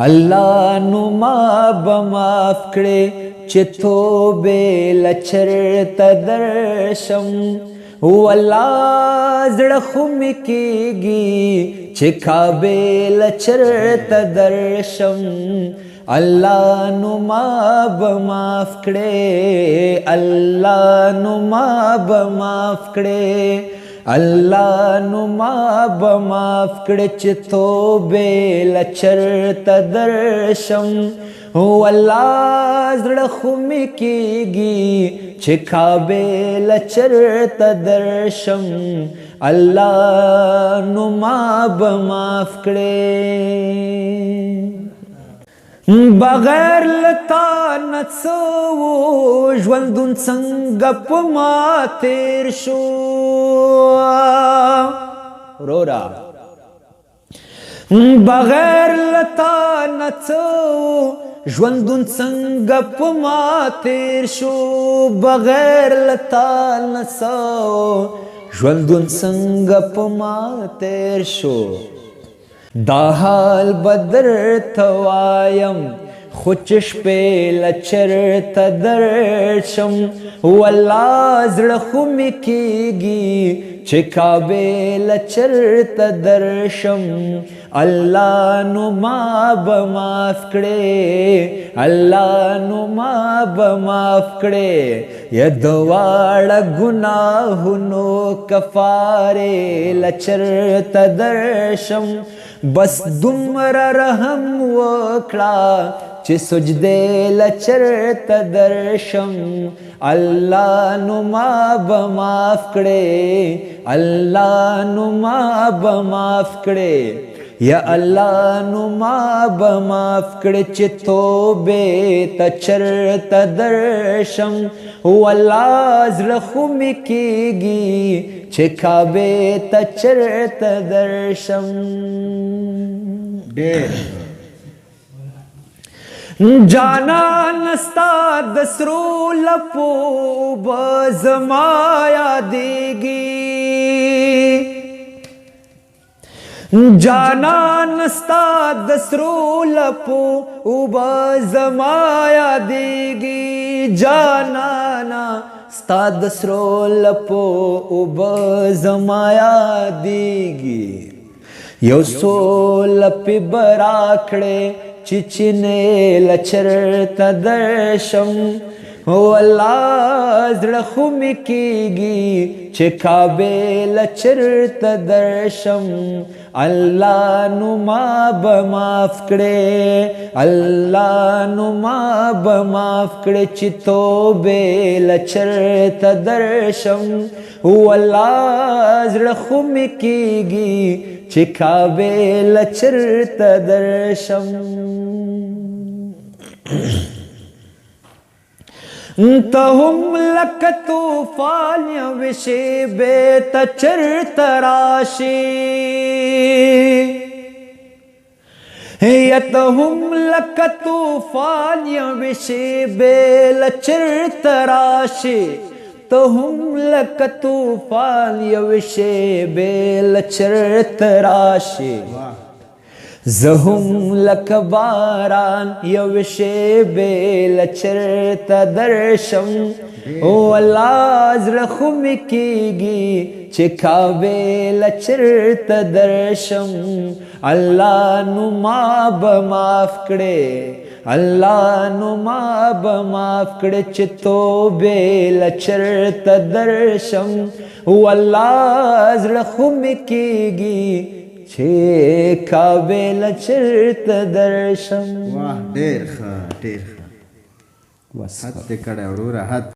الله نو ما بماف کړې چې توبې لچرته درشم والله زړه خو مې کېږي چې کعبې لچرته درشم الله نو ما بماف کړې الله نو ما بماف کړې الله نو ما بماف کړې چې توبې لچرته درشم والله زړه خو مې کېږي چې کعبې لچرته درشم الله نو ما بماف کړې بغیر لتا نڅو ژوندون څنګه په ما تیر شو رورا بغیر لتا نڅو ژوندون څنګه په ما تیر شو بغیر لتا نڅو ژوندون څنګه په ما تیر شو دا حال بدر توایم خو چې شپې لچرته درشم والله زړه خو مې کېږي چې کعبې لچرته درشم الله نو ما بماف کړې الله نو ما بماف کړې یا دواړه ګناهونو کفارې لچرته درشم بس دومره رحم وکړه چې سجدې لچرته درشم الله نو ما بماف کړې الله نو ما بماف کړې یا الله نو ما بماف کړې چې توبې ته چرته درشم والله زړه خو مې کېږي چې کعبې ته چرته درشم جانان ستا د سرو لپو به زما یادېږي جانان ستا د سرو لپو به زما یادېږي جانانا ستا د سرو لپو به زما یادېږي یو څو لپې به راکړې چې چینې لچرته درشم والله زړه خو مې کېږي چې کعبې لچرته درشم الله نو ما بماف کړې الله نو ما بماف کړې چې توبې لچرته درشم والله زړه خو مې کېږي چې کعبې لچرته درشم ته هم لکه طوفان یوې شېبې ته چرته راشي یا ته هم لکه طوفان یوې شېبې لچرته راشي ته هم لکه طوفان یوې شېبې لچرته راشي زه هم لکه باران یوې شېبې لچرته درشم والله زړه خو مې کېږي چې کعبې لچرته درشم الله نو ما بماف کړې الله نو ما بماف کړې چې توبې لچرته درشم والله زړه خو مې کېږي چې کعبې لچرته درشم واه ډېر ښه ډېر ښه حد دې کړی وروره حد